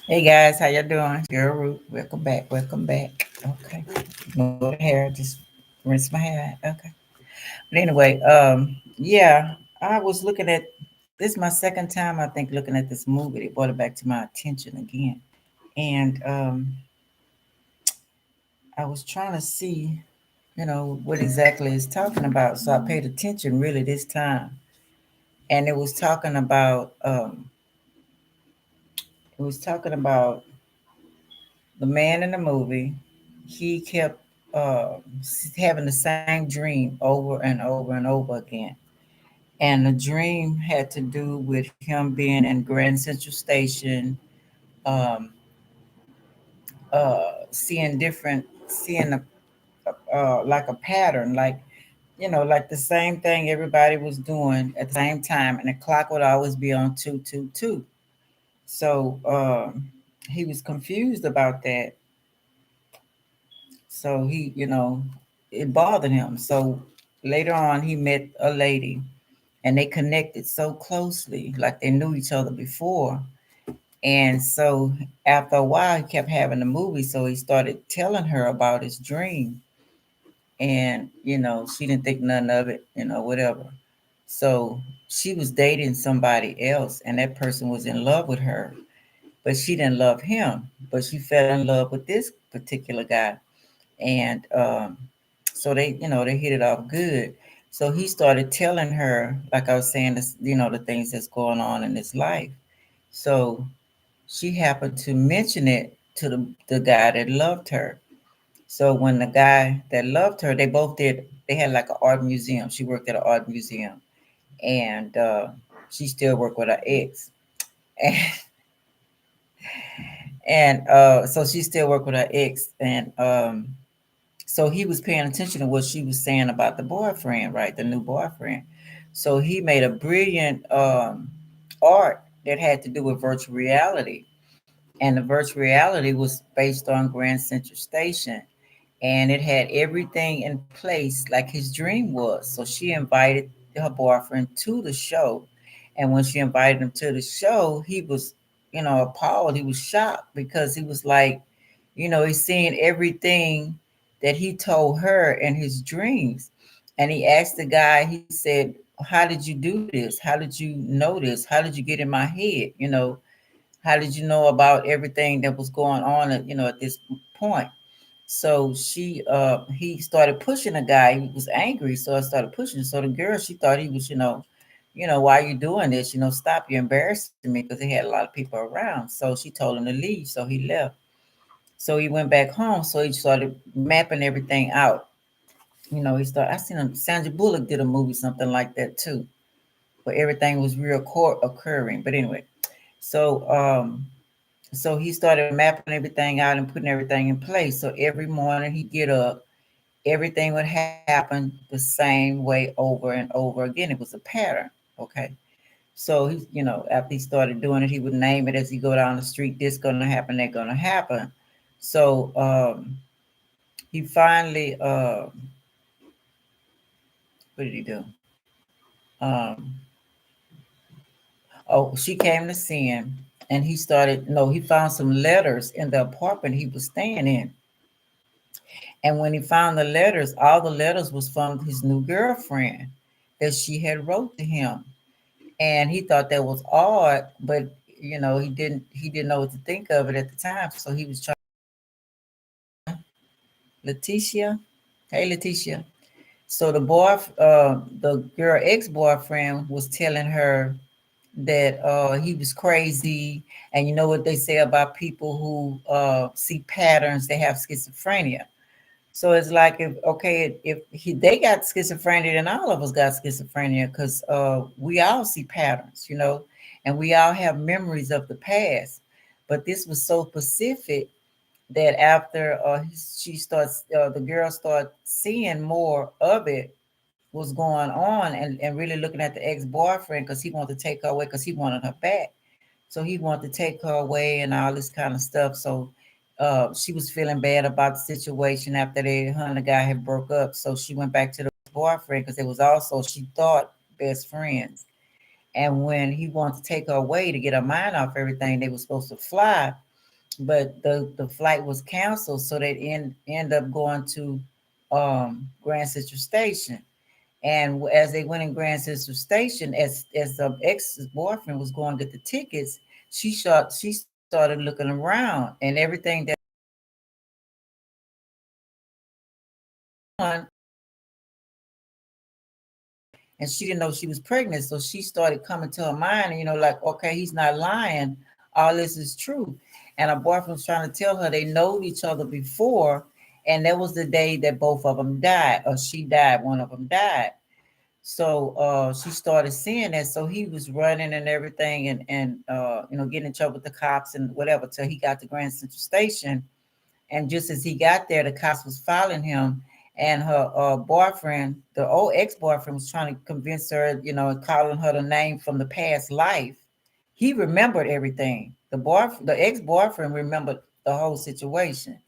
Hey guys, how you doing? Girl Root, welcome back, welcome back. Okay, ignore the hair, just rinse my hair. Okay, but anyway, yeah, I was looking at this. Is my second time, I think, looking at this movie. They brought it back to my attention again, and I was trying to see, what exactly it's talking about. So I paid attention really this time, and it was talking about, the man in the movie. He kept uh, having the same dream over and over and over again. And the dream had to do with him being in Grand Central Station, um, seeing like a pattern, like, like the same thing everybody was doing at the same time, and the clock would always be on 222. So he was confused about that. So it bothered him. So later on, he met a lady and they connected so closely, like they knew each other before. And so after a while, he kept having the movie. So he started telling her about his dream. And, she didn't think none of it, whatever. So she was dating somebody else, and that person was in love with her, but she didn't love him. But she fell in love with this particular guy. And so they hit it off good. So he started telling her, like I was saying, this, the things that's going on in his life. So she happened to mention it to the guy that loved her. So when the guy that loved her, they had like an art museum. She worked at an art museum, and she still worked with her ex. And, so she still worked with her ex, and so he was paying attention to what she was saying about the boyfriend, right? The new boyfriend. So he made a brilliant art that had to do with virtual reality. And the virtual reality was based on Grand Central Station. And it had everything in place like his dream was. So she invited her boyfriend to the show. And when she invited him to the show, he was, appalled. He was shocked because he was like, he's seeing everything that he told her in his dreams. And he asked the guy, he said, how did you do this? How did you know this? How did you get in my head? How did you know about everything that was going on at this point? So he started pushing the guy. He was angry, so I started pushing. So the girl, she thought he was, why are you doing this? Stop, you're embarrassing me, because he had a lot of people around. So she told him to leave, so he left. So he went back home. So he started mapping everything out. He started. I seen him. Sandra Bullock did a movie, something like that too, where everything was real occurring. But anyway, so so he started mapping everything out and putting everything in place. So every morning he'd get up, everything would happen the same way over and over again. It was a pattern. Okay. So after he started doing it, he would name it as he go down the street. This gonna happen. That gonna happen. So he finally, what did he do? Um, oh, she came to see him, and he started. No, he found some letters in the apartment he was staying in. And when he found the letters, all the letters was from his new girlfriend that she had wrote to him. And he thought that was odd, but he didn't know what to think of it at the time. So he was trying. Letitia, hey Letitia. So the girl ex-boyfriend was telling her that he was crazy, and you know what they say about people who see patterns, they have schizophrenia. So it's like, if okay, if they got schizophrenia, then all of us got schizophrenia, because we all see patterns, and we all have memories of the past. But this was so specific that after the girl started seeing more of it was going on, and really looking at the ex-boyfriend, because he wanted to take her away, because he wanted her back. So he wanted to take her away and all this kind of stuff. So she was feeling bad about the situation after her and the guy had broke up. So she went back to the boyfriend, because it was also, she thought, best friends. And when he wanted to take her away to get her mind off everything, they were supposed to fly. but the flight was canceled, so they end up going to Grand Central Station. And as they went in Grand Central Station, as the ex boyfriend was going to get the tickets, she started looking around, and everything that on, and she didn't know she was pregnant, so she started coming to her mind, and like, okay, he's not lying, all this is true. And her boyfriend was trying to tell her they knowed each other before, and that was the day that both of them died, or she died, one of them died. So she started seeing that. So he was running and everything, and getting in trouble with the cops and whatever till he got to Grand Central Station. And just as he got there, the cops was following him. And her boyfriend, the old ex-boyfriend, was trying to convince her, and calling her the name from the past life. He remembered everything. The ex-boyfriend remembered the whole situation.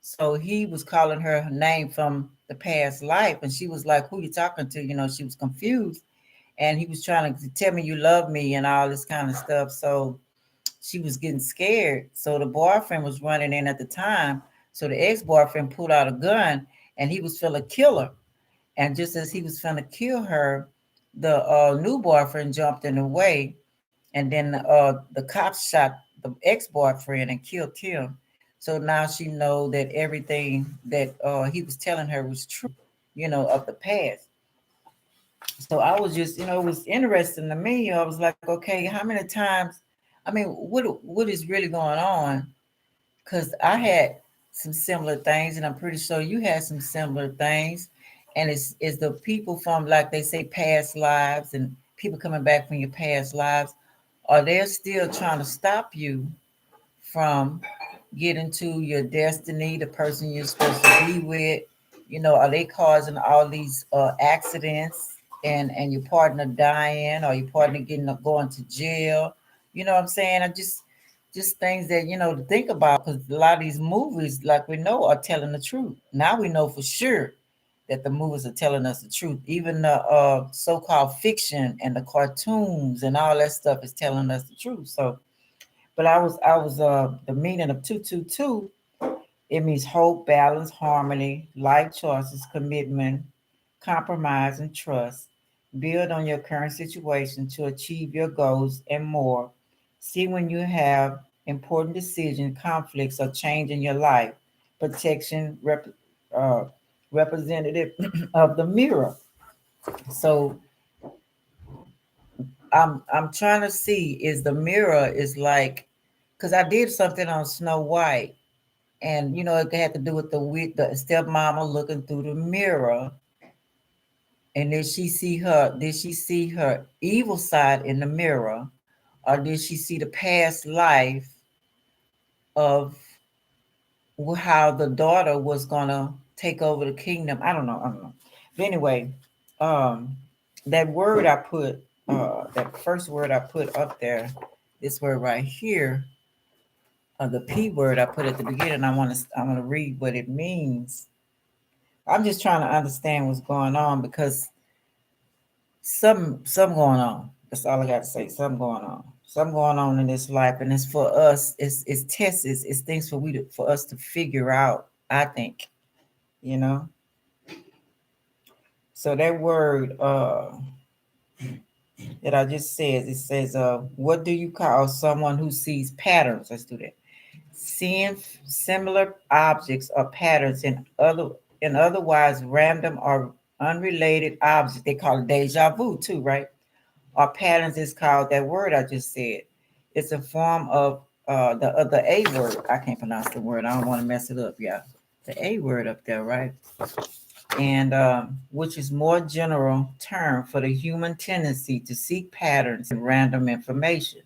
So he was calling her name from the past life, and she was like, "Who you talking to?" She was confused, and he was trying to tell me you love me and all this kind of stuff. So she was getting scared. So the boyfriend was running in at the time. So the ex-boyfriend pulled out a gun, and he was finna kill her. And just as he was finna kill her, the new boyfriend jumped in the way, and then the cops shot the ex-boyfriend and killed him. So now she know that everything that he was telling her was true, of the past. So I was just, it was interesting to me. I was like, okay, how many times? I mean, what is really going on? Because I had some similar things, and I'm pretty sure you had some similar things. And it's the people from, like they say, past lives, and people coming back from your past lives, are they still trying to stop you from getting to your destiny, the person you're supposed to be with? Are they causing all these accidents, and your partner dying, or your partner going to jail? You know what I'm saying? I just things that to think about, because a lot of these movies, like we know, are telling the truth. Now we know for sure that the movies are telling us the truth. Even the so-called fiction and the cartoons and all that stuff is telling us the truth. So, but I was the meaning of 222. It means hope, balance, harmony, life choices, commitment, compromise, and trust. Build on your current situation to achieve your goals and more. See when you have important decisions, conflicts, or change in your life. Protection, uh, representative of the mirror. So I'm trying to see, is the mirror is like, because I did something on Snow White, and it had to do with the stepmama looking through the mirror. And did she see her evil side in the mirror, or did she see the past life of how the daughter was gonna take over the kingdom? I don't know. But anyway, um that word I put, that first word I put up there, this word right here, the P word I put at the beginning, I want to read what it means. I'm just trying to understand what's going on, because some going on. That's all I got to say. Something going on. Something going on in this life, and it's for us. It's tests. It's things for us to figure out. I think, you know. So that word that I just said, it says, what do you call someone who sees patterns? Let's do that. Seeing similar objects or patterns in otherwise random or unrelated objects. They call it deja vu too, right? Or patterns is called that word I just said. It's a form of the A word. I can't pronounce the word. I don't want to mess it up. Yeah, the A word up there, right? And which is more general term for the human tendency to seek patterns in random information.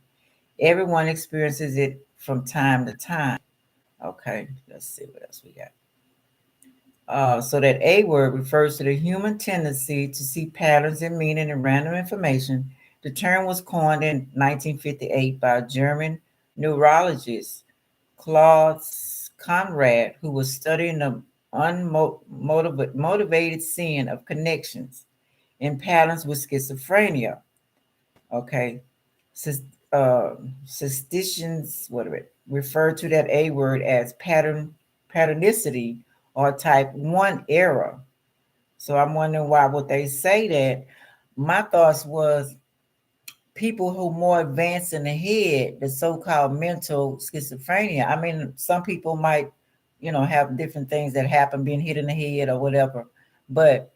Everyone experiences it from time to time. Okay, let's see what else we got. So that A word refers to the human tendency to see patterns and meaning in random information. The term was coined in 1958 by a German neurologist, Claude Conrad, who was studying the unmotivated seeing of connections in patterns with schizophrenia. Okay, Sus- uh, suspicions, whatever. refer to that A word as patternicity or type 1 error. So I'm wondering why would they say that. My thoughts was people who more advanced in the head, the so-called mental schizophrenia. I mean, some people might, have different things that happen, being hit in the head or whatever. But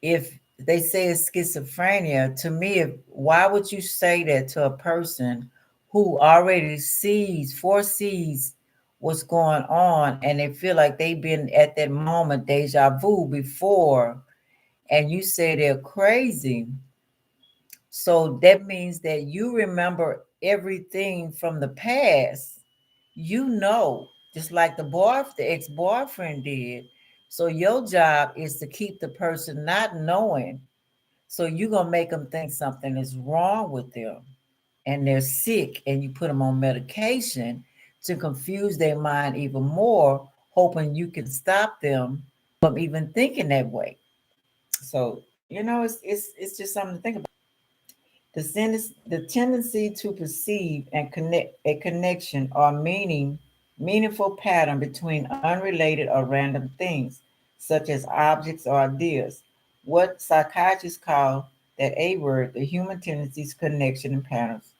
if they say it's schizophrenia, to me, why would you say that to a person who already foresees what's going on, and they feel like they've been at that moment, deja vu before, and you say they're crazy? So that means that you remember everything from the past, just like the ex-boyfriend did. So your job is to keep the person not knowing. So you're gonna make them think something is wrong with them and they're sick, and you put them on medication to confuse their mind even more, hoping you can stop them from even thinking that way. So it's just something to think about. The tendency to perceive and connect a connection or meaningful pattern between unrelated or random things, such as objects or ideas. What psychiatrists call that A word, the human tendencies, connection, and patterns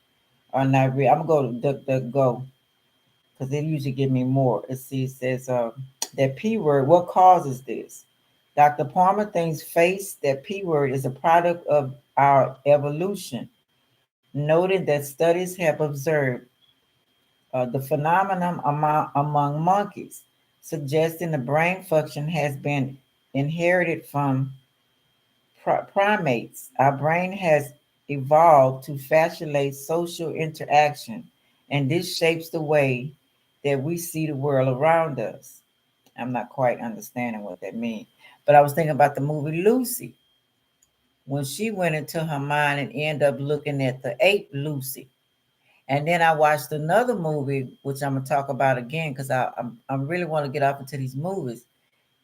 are not real. I'm gonna go to DuckDuckGo because they usually give me more. It says that P word. What causes this? Dr. Palmer thinks that P word is a product of our evolution, noting that studies have observed the phenomenon among monkeys, suggesting the brain function has been inherited from primates. Our brain has evolved to facilitate social interaction, and this shapes the way that we see the world around us. I'm not quite understanding what that means, but I was thinking about the movie Lucy, when she went into her mind and ended up looking at the ape Lucy. And then I watched another movie, which I'm gonna talk about again because I really want to get off into these movies.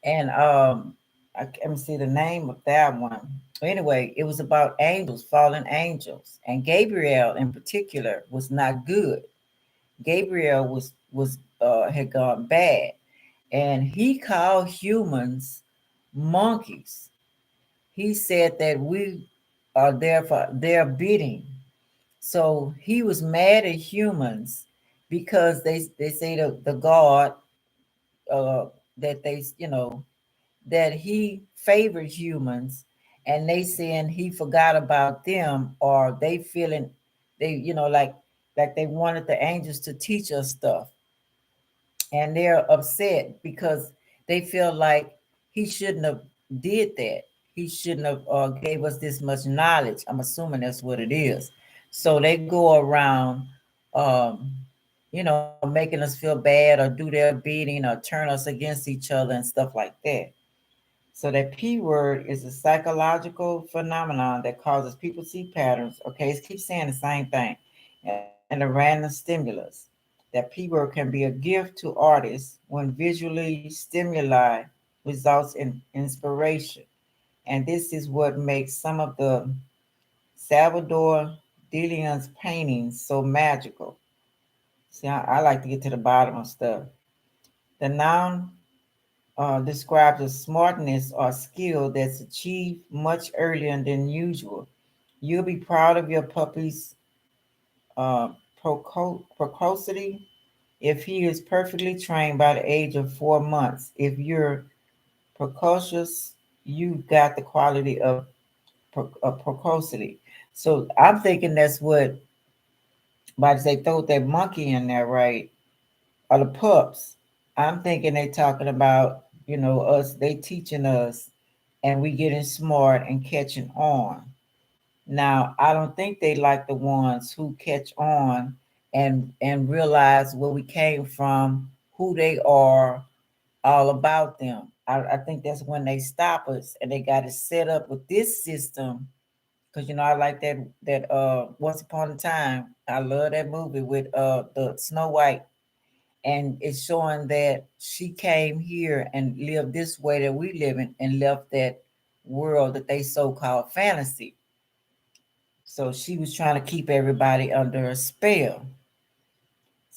And I can't see the name of that one. Anyway, it was about angels, fallen angels, and Gabriel in particular was not good. Gabriel was had gone bad, and he called humans monkeys. He said that we are there for their bidding. So he was mad at humans because they say the God uh, that that he favored humans, and they saying he forgot about them, or they feeling they like they wanted the angels to teach us stuff, and they're upset because they feel like he shouldn't have did that. He shouldn't have gave us this much knowledge. I'm assuming that's what it is. So they go around, um, making us feel bad or do their beating or turn us against each other and stuff like that. So that P word is a psychological phenomenon that causes people to see patterns. Okay, it keeps saying the same thing, and a random stimulus. That P word can be a gift to artists when visually stimuli results in inspiration. And this is what makes some of the Salvador Dali's paintings so magical. See, I like to get to the bottom of stuff. The noun describes a smartness or skill that's achieved much earlier than usual. You'll be proud of your puppy's uh, precocity if he is perfectly trained by the age of 4 months. If you're precocious, you got the quality of precocity. So I'm thinking that's what, but they throw that monkey in there, right? Or the pups. I'm thinking they talking about, us, they teaching us and we getting smart and catching on. Now, I don't think they like the ones who catch on and realize where we came from, who they are, all about them. I think that's when they stop us and they got it set up with this system. Because I like that Once Upon a Time. I love that movie with the Snow White, and it's showing that she came here and lived this way that we live in and left that world that they so-called fantasy. So she was trying to keep everybody under a spell.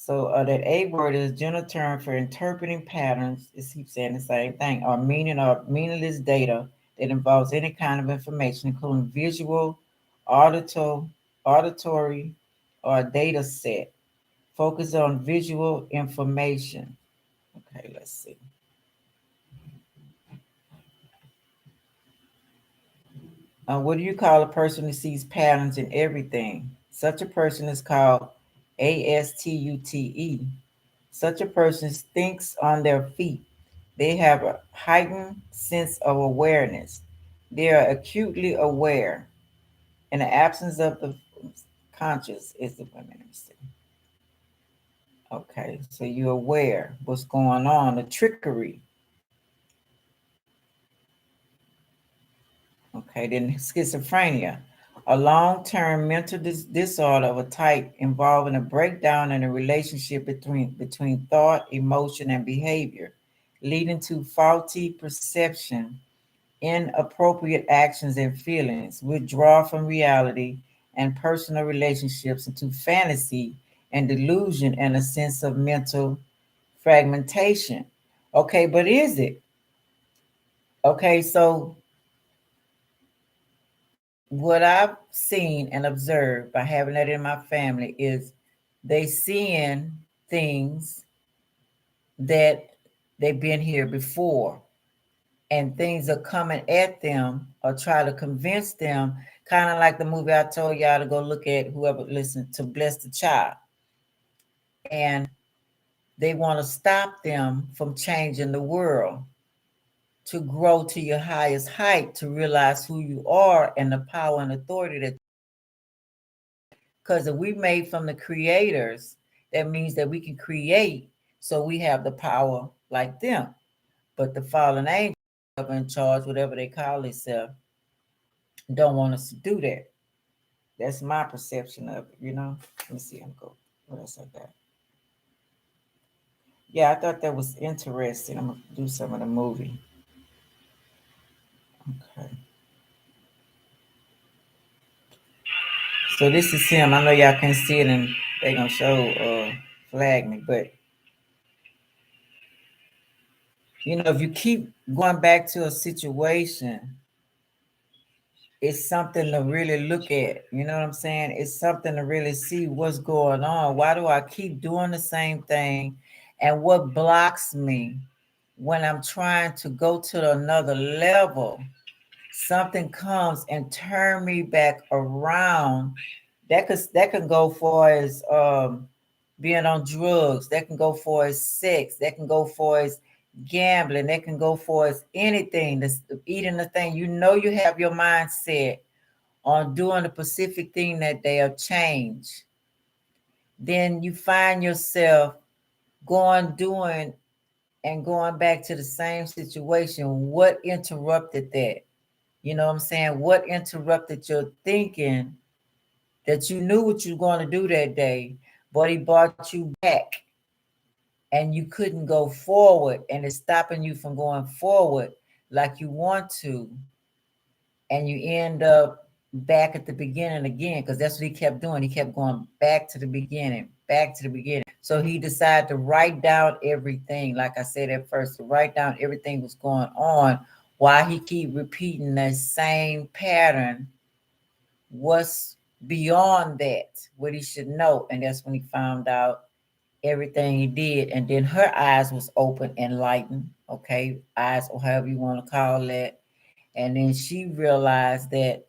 So that A word is a general term for interpreting patterns. It keeps saying the same thing, or meaning or meaningless data that involves any kind of information, including visual, auditory, auditory, or data set. Focus on visual information. Okay, let's see. What do you call a person who sees patterns in everything? Such a person is called ASTUTE. Such a person thinks on their feet. They have a heightened sense of awareness. They are acutely aware. In the absence of the conscious is the women. Let me see. Okay, so you're aware what's going on, the trickery. Okay, then schizophrenia, a long-term mental disorder of a type involving a breakdown in the relationship between thought, emotion, and behavior, leading to faulty perception, inappropriate actions and feelings, withdrawal from reality and personal relationships into fantasy and delusion and a sense of mental fragmentation. Okay, but is it? Okay, so what I've seen and observed by having that in my family is they seeing things that they've been here before, and things are coming at them or try to convince them, kind of like the movie I told y'all to go look at, whoever listened to Bless the Child. And they want to stop them from changing the world, to grow to your highest height, to realize who you are and the power and authority that, because if we made from the creators, that means that we can create, so we have the power like them. But the fallen angels up in charge, whatever they call themselves, don't want us to do that. That's my perception of it, you know. Let me see. I'm go. What else I got? Yeah, I thought that was interesting. I'm gonna do some of the movie. Okay. So this is him. I know y'all can see it, and they gonna show flag me, but you know, if you keep going back to a situation, it's something to really look at. You know what I'm saying? It's something to really see what's going on. Why do I keep doing the same thing? And what blocks me when I'm trying to go to another level? Something comes and turn me back around. That can go for as being on drugs. That can go for as sex. That can go for as gambling. That can go for as anything. That's eating the thing. You know, you have your mindset on doing a specific thing that they'll change. Then you find yourself doing and going back to the same situation. What interrupted that? You know what I'm saying? What interrupted your thinking that you knew what you were going to do that day, but he brought you back and you couldn't go forward, and it's stopping you from going forward like you want to, and you end up back at the beginning again, because that's what he kept doing. He kept going back to the beginning, back to the beginning. So he decided to write down everything, like I said at first, to write down everything was going on. Why he keep repeating that same pattern, what's beyond that, what he should know. And that's when he found out everything he did. And then her eyes was open, enlightened, okay, eyes or however you want to call that. And then she realized that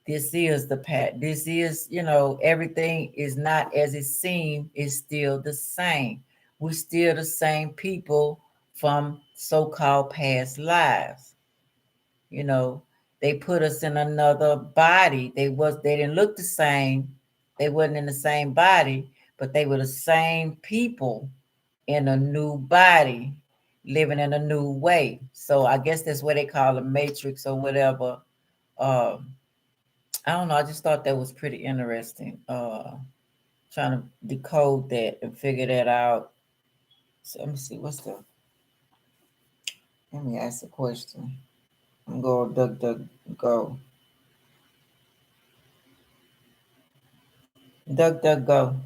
this is the path. This is, everything is not as it seemed. It's still the same. We're still the same people from so-called past lives. You know, they put us in another body. They didn't look the same. They wasn't in the same body, but they were the same people in a new body, living in a new way. So I guess that's what they call a matrix or whatever. Um, I don't know. I just thought that was pretty interesting. Trying to decode that and figure that out. So let me see. Let me ask a question. I'm going duck, go. Duck, go.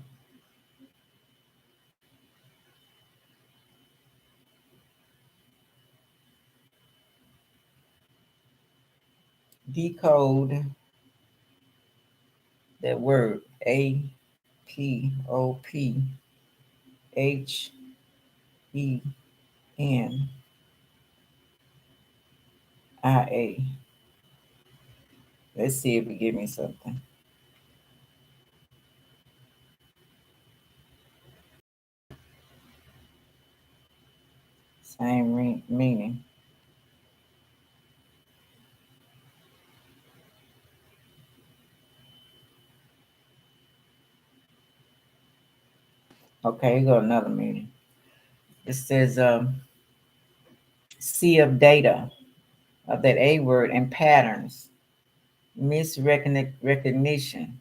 decode that word APOPHENIA. Let's see if it give me something. Same meaning. Okay, here go another meaning. It says sea of data of that A word and patterns, misrecognition,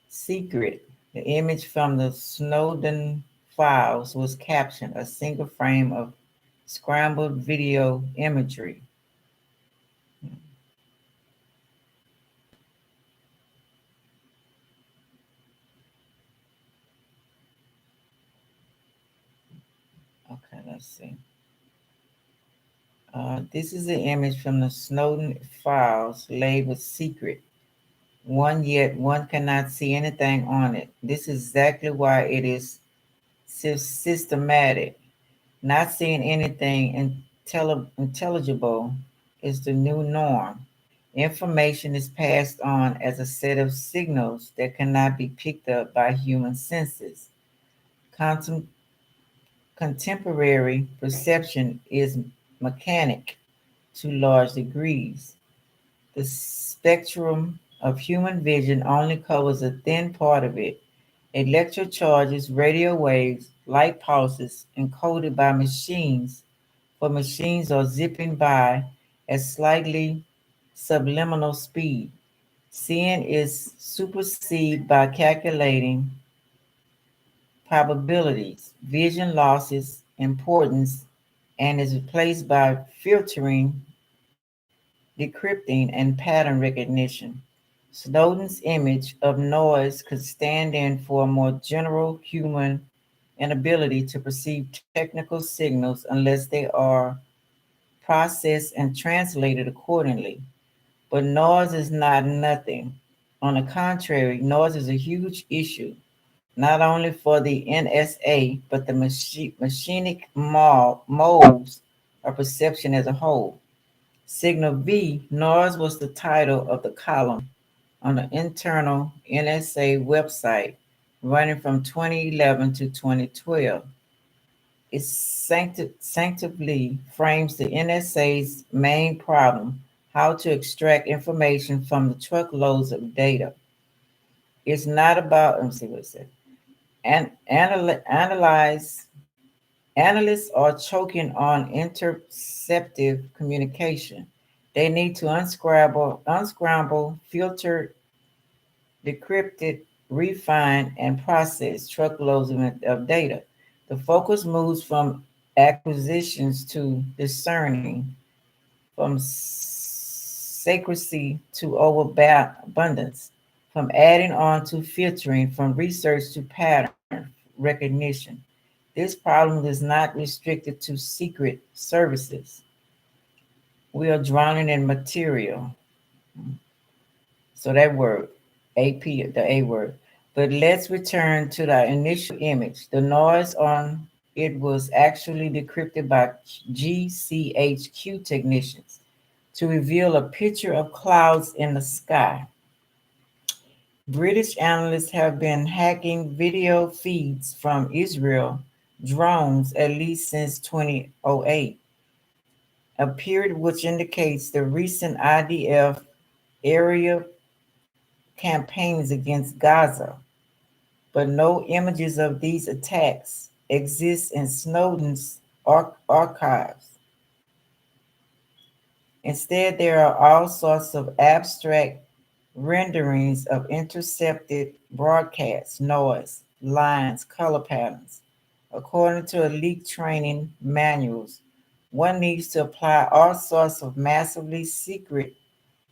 secret. The image from the Snowden files was captioned a single frame of scrambled video imagery. Okay, let's see. This is the image from the Snowden files labeled secret. One yet one cannot see anything on it. This is exactly why it is systematic. Not seeing anything intelligible is the new norm. Information is passed on as a set of signals that cannot be picked up by human senses. Contem- Contemporary perception is mechanic to large degrees. The spectrum of human vision only covers a thin part of it. Electric charges, radio waves, light pulses encoded by machines, for machines are zipping by at slightly subliminal speed. Seeing is superseded by calculating probabilities, vision losses importance, and is replaced by filtering, decrypting, and pattern recognition. Snowden's image of noise could stand in for a more general human inability to perceive technical signals unless they are processed and translated accordingly. But noise is not nothing. On the contrary, noise is a huge issue, not only for the NSA, but the machinic modes of perception as a whole. Signal V, noise was the title of the column on the internal NSA website running from 2011 to 2012. It sanctively frames the NSA's main problem, how to extract information from the truckloads of data. It's not about, let me see what it said. Analysts are choking on interceptive communication. They need to unscramble, filter, decrypted, refine, and process truckloads of data. The focus moves from acquisitions to discerning, from secrecy to overabundance, from adding on to filtering, from research to pattern recognition. This problem is not restricted to secret services. We are drowning in material. So that word, AP, the A word. But let's return to the initial image. The noise on it was actually decrypted by GCHQ technicians to reveal a picture of clouds in the sky. British analysts have been hacking video feeds from Israel drones at least since 2008, a period which indicates the recent IDF area campaigns against Gaza, but no images of these attacks exist in Snowden's archives. Instead, there are all sorts of abstract renderings of intercepted broadcasts, noise, lines, color patterns. According to elite training manuals, one needs to apply all sorts of massively secret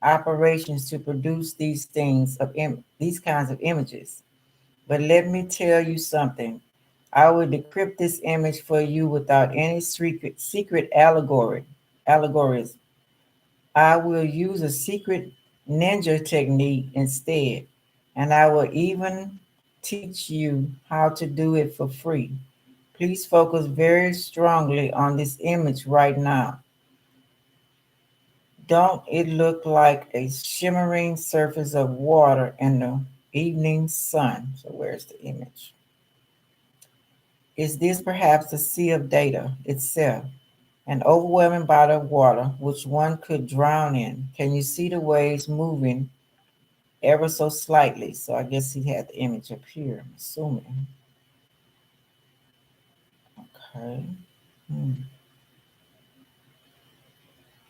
operations to produce these kinds of images. But let me tell you something. I will decrypt this image for you without any secret allegories. I will use a secret ninja technique instead, and I will even teach you how to do it for free. Please focus very strongly on this image right now. Don't it look like a shimmering surface of water in the evening sun? So, where's the image? Is this perhaps the sea of data itself? An overwhelming body of water which one could drown in. Can you see the waves moving ever so slightly? So I guess he had the image up here, I'm assuming. Okay. Hmm.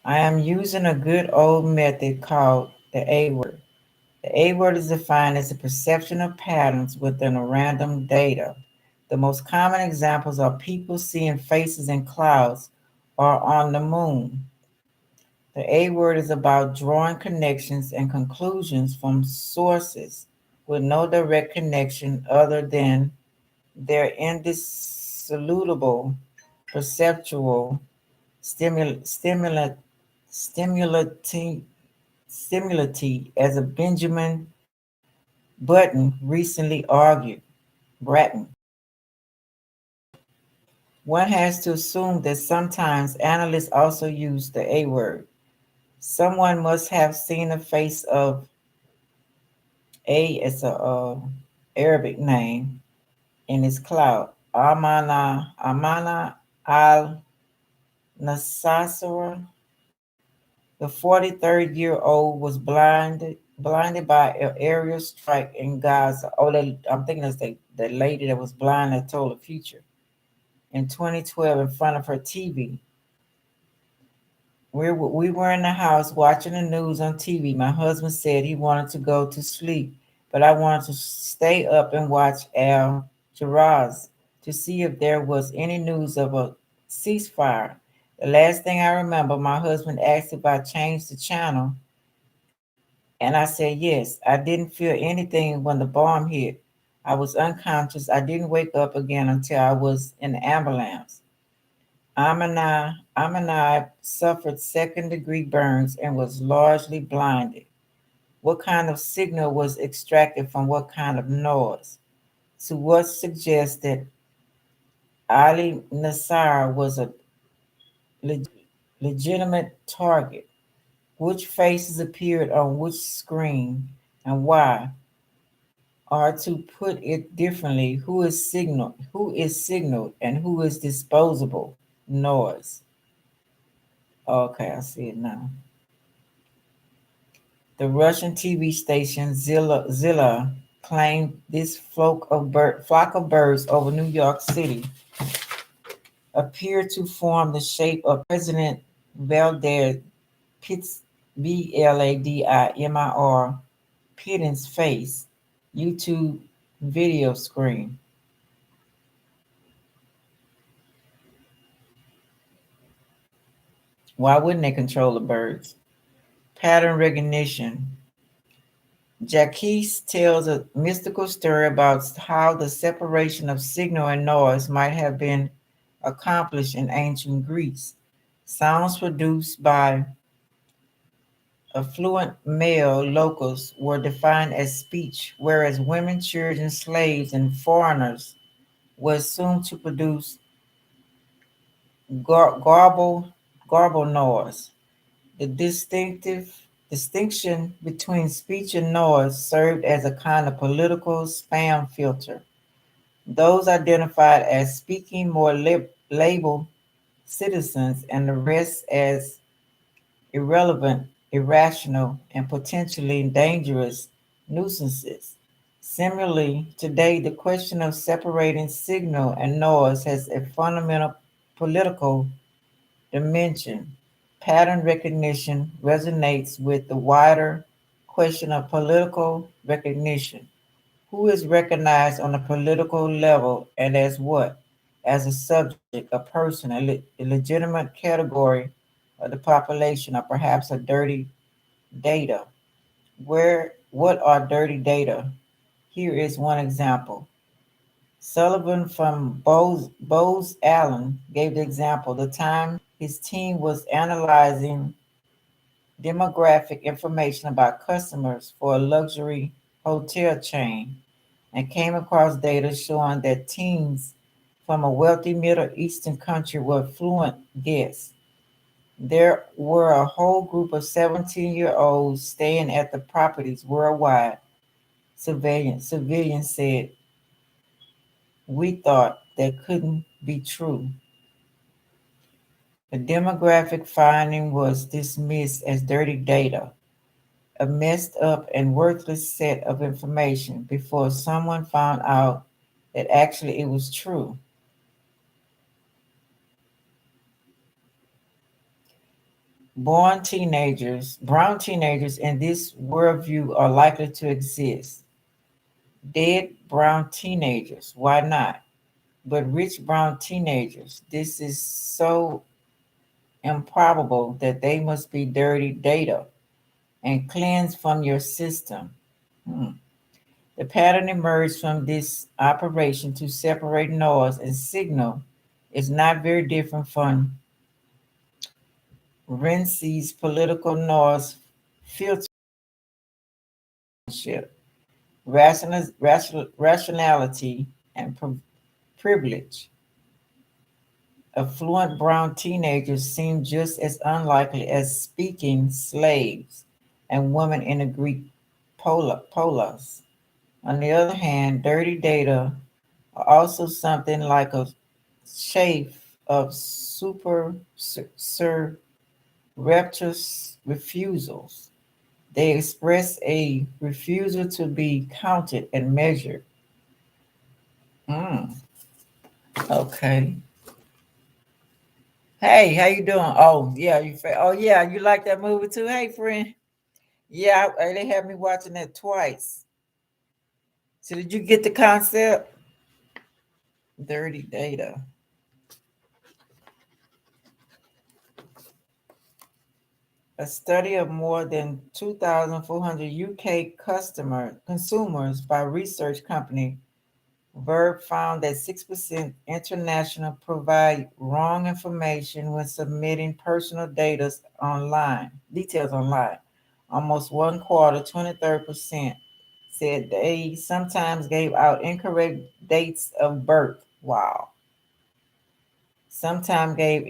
I am using a good old method called the A word. The A word is defined as the perception of patterns within a random data. The most common examples are people seeing faces in clouds or on the moon. The A word is about drawing connections and conclusions from sources with no direct connection other than their indissoluble perceptual stimulati, stimulati, as a Benjamin Button recently argued. Bratton. One has to assume that sometimes analysts also use the A word. Someone must have seen the face of A as a Arabic name in his cloud. Amana al Nasasura, the 43-year-old, was blinded by an aerial strike in Gaza. Oh, I'm thinking that's the lady that was blind that told the future. In 2012, in front of her TV, we were in the house watching the news on TV. My husband said he wanted to go to sleep, but I wanted to stay up and watch Al Jazeera to see if there was any news of a ceasefire. The last thing I remember, my husband asked if I changed the channel, and I said yes. I didn't feel anything when the bomb hit. I was unconscious. I didn't wake up again until I was in the ambulance. Amani suffered second-degree burns and was largely blinded. What kind of signal was extracted from what kind of noise? To what suggests that Ali Nassar was a legitimate target? Which faces appeared on which screen and why? Or to put it differently, who is signaled and who is disposable noise? Okay, I see it now. The Russian TV station Zilla claimed this flock of birds over New York City appeared to form the shape of President Vladimir Vladimir Putin's face. YouTube video screen. Why wouldn't they control the birds? Pattern recognition. Jacques tells a mystical story about how the separation of signal and noise might have been accomplished in ancient Greece. Sounds produced by affluent male locals were defined as speech, whereas women, children, slaves, and foreigners were assumed to produce garble, garble noise. The distinction between speech and noise served as a kind of political spam filter. Those identified as speaking more labeled citizens, and the rest as irrelevant, irrational, and potentially dangerous nuisances. Similarly, today the question of separating signal and noise has a fundamental political dimension. Pattern recognition resonates with the wider question of political recognition. Who is recognized on a political level and as what? As a subject, a person, a legitimate category of the population, or perhaps a dirty data. What are dirty data? Here is one example. Sullivan from Bose Allen gave the example the time his team was analyzing demographic information about customers for a luxury hotel chain and came across data showing that teens from a wealthy Middle Eastern country were fluent guests. There were a whole group of 17-year-olds staying at the properties worldwide. Civilians said, we thought that couldn't be true. The demographic finding was dismissed as dirty data, a messed up and worthless set of information before someone found out that actually it was true. Brown teenagers in this worldview are likely to exist. Dead brown teenagers, why not? But rich brown teenagers, this is so improbable that they must be dirty data and cleansed from your system. Hmm. The pattern emerged from this operation to separate noise and signal is not very different from Renzi's political noise filtership, rationality, and privilege. Affluent brown teenagers seem just as unlikely as speaking slaves and women in the Greek polis. On the other hand, dirty data are also something like a shape of surreptitious refusals. They express a refusal to be counted and measured. Mm, okay. Hey, how you doing? Oh, yeah, oh yeah, you like that movie too? Hey, friend. Yeah, they had me watching that twice. So did you get the concept? Dirty data. A study of more than 2,400 UK consumers by research company Verb found that 6% international provide wrong information when submitting personal details online. Almost one quarter, 23%, said they sometimes gave out incorrect dates of birth. Wow. Sometimes gave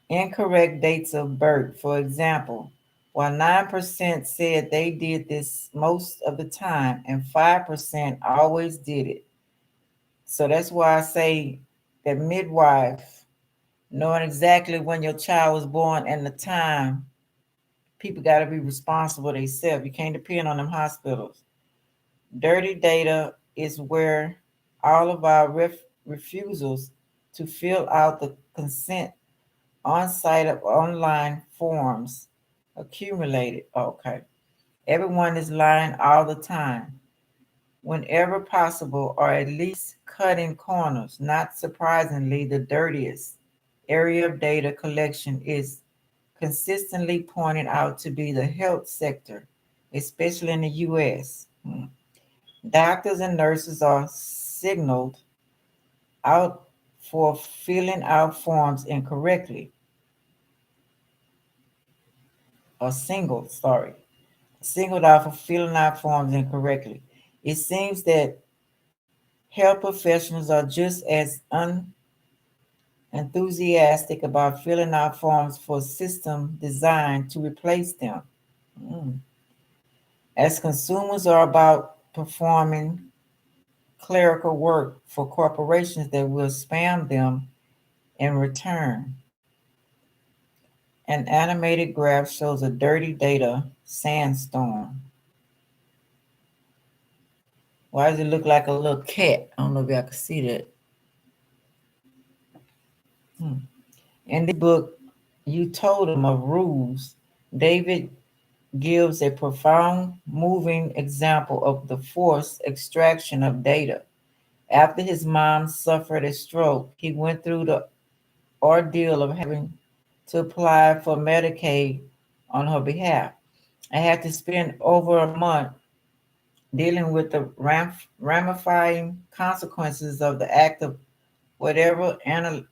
incorrect dates of birth. For example, while 9% said they did this most of the time and 5% always did it. So that's why I say that midwife, knowing exactly when your child was born and the time, people got to be responsible themselves. You can't depend on them hospitals. Dirty data is where all of our refusals to fill out the consent on site of online forms accumulated. Okay. Everyone is lying all the time, whenever possible, or at least cutting corners. Not surprisingly, the dirtiest area of data collection is consistently pointed out to be the health sector, especially in the US. Doctors and nurses are signaled out for filling out forms incorrectly, or singled out for filling out forms incorrectly. It seems that health professionals are just as enthusiastic about filling out forms for systems designed to replace them, mm, as consumers are about performing clerical work for corporations that will spam them in return. An animated graph shows a dirty data sandstorm. Why does it look like a little cat? I don't know if y'all can see that. Hmm. In this book, You Told Him of Rules, David gives a profound, moving example of the forced extraction of data. After his mom suffered a stroke, he went through the ordeal of having to apply for Medicaid on her behalf. I had to spend over a month dealing with the ramifying consequences of the act of whatever an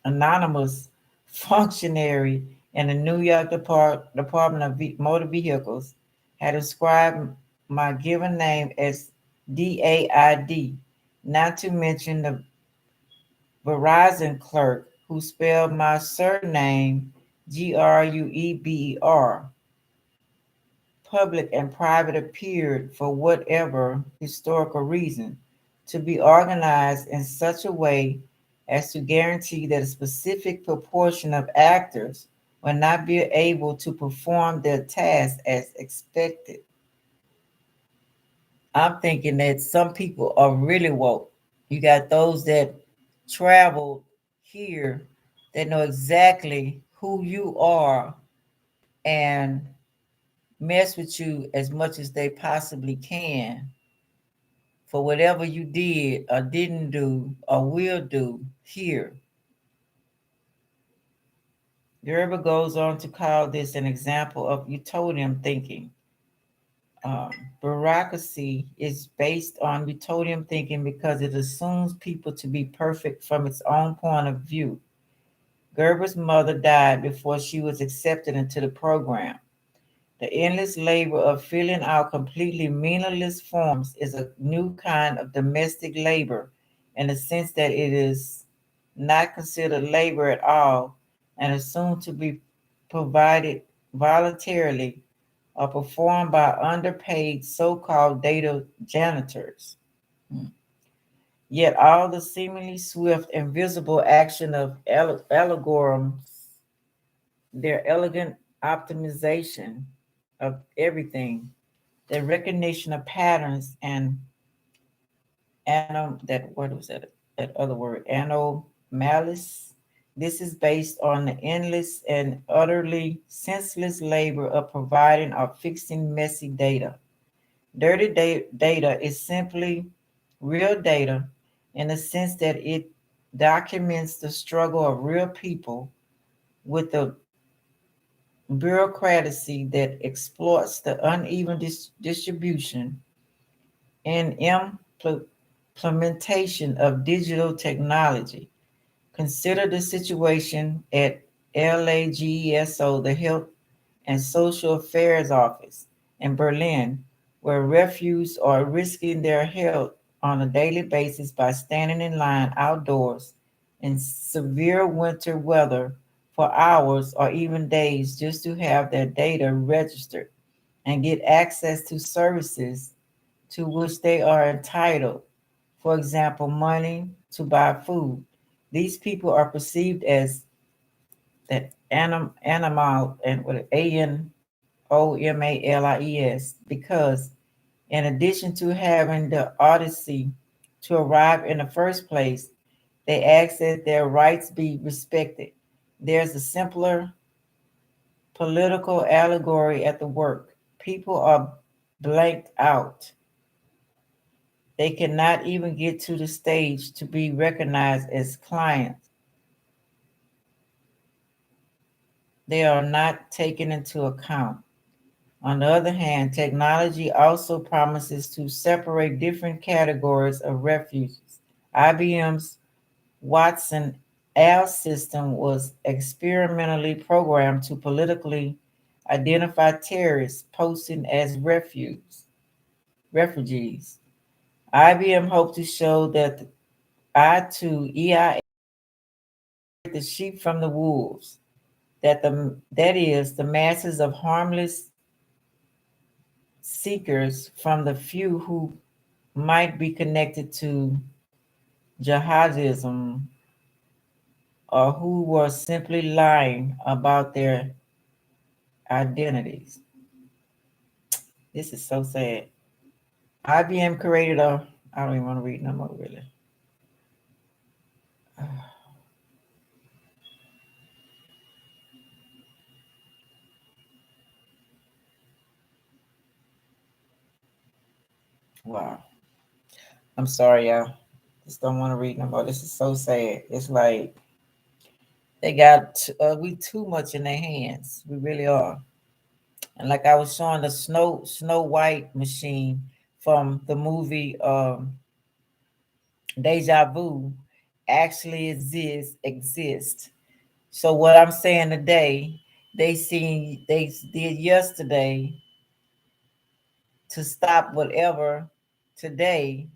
anonymous functionary in the New York Department of Motor Vehicles had described my given name as DAID, not to mention the Verizon clerk who spelled my surname Grueber. Public and private appeared, for whatever historical reason, to be organized in such a way as to guarantee that a specific proportion of actors will not be able to perform their tasks as expected. I'm thinking that some people are really woke. You got those that travel here that know exactly who you are and mess with you as much as they possibly can for whatever you did or didn't do or will do here. Gerber goes on to call this an example of utopian thinking. Um, Bureaucracy is based on utopian thinking because it assumes people to be perfect from its own point of view. Gerber's mother died before she was accepted into the program. The endless labor of filling out completely meaningless forms is a new kind of domestic labor in the sense that it is not considered labor at all and assumed to be provided voluntarily or performed by underpaid so-called data janitors. Hmm. Yet all the seemingly swift and visible action of algorithms, their elegant optimization of everything, the recognition of patterns and that what was that other word anomalous. This is based on the endless and utterly senseless labor of providing or fixing messy data. Dirty data is simply real data in the sense that it documents the struggle of real people with the bureaucracy that exploits the uneven distribution and implementation of digital technology. Consider the situation at LAGESO, the Health and Social Affairs Office in Berlin, where refugees are risking their health on a daily basis by standing in line outdoors in severe winter weather for hours or even days just to have their data registered and get access to services to which they are entitled. For example, money to buy food. These people are perceived as that animal and with ANOMALIES because in addition to having the odyssey to arrive in the first place, they ask that their rights be respected. There's a simpler political allegory at the work. People are blanked out. They cannot even get to the stage to be recognized as clients. They are not taken into account. On the other hand, technology also promises to separate different categories of refugees. IBM's Watson Al system was experimentally programmed to politically identify terrorists posing as refugees. IBM hoped to show that the I2EIA the sheep from the wolves, that is the masses of harmless seekers from the few who might be connected to jihadism or who were simply lying about their identities. This is so sad. IBM created I don't even want to read no more really. Wow. I'm sorry, y'all. Just don't want to read no more. This is so sad. It's like they got we too much in their hands. We really are. And like I was showing the Snow White machine from the movie Deja Vu actually exists. So what I'm saying today, they did yesterday to stop whatever today,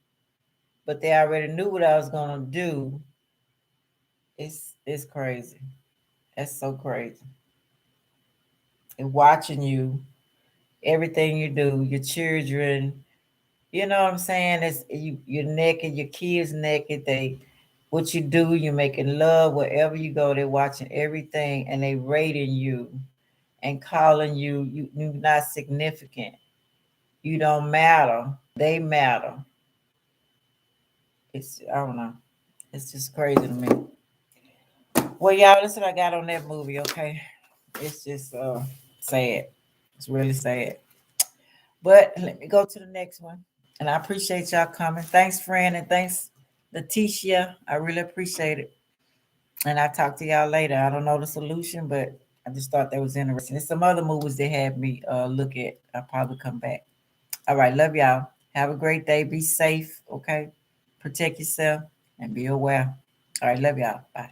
but they already knew what I was gonna do. It's crazy. That's so crazy. And watching you, everything you do, your children, you know what I'm saying? It's you're naked, your kids naked, they what you do, you're making love wherever you go, they're watching everything and they rating you and calling you, you're not significant. You don't matter. They matter. It's I don't know. It's just crazy to me. Well, y'all, listen, I got on that movie, okay? It's just sad. It's really sad. But let me go to the next one. And I appreciate y'all coming. Thanks, friend, and thanks, Leticia. I really appreciate it. And I'll talk to y'all later. I don't know the solution, but I just thought that was interesting. There's some other movies they had me look at. I'll probably come back. All right, love y'all. Have a great day. Be safe, okay? Protect yourself and be aware. All right, love y'all. Bye.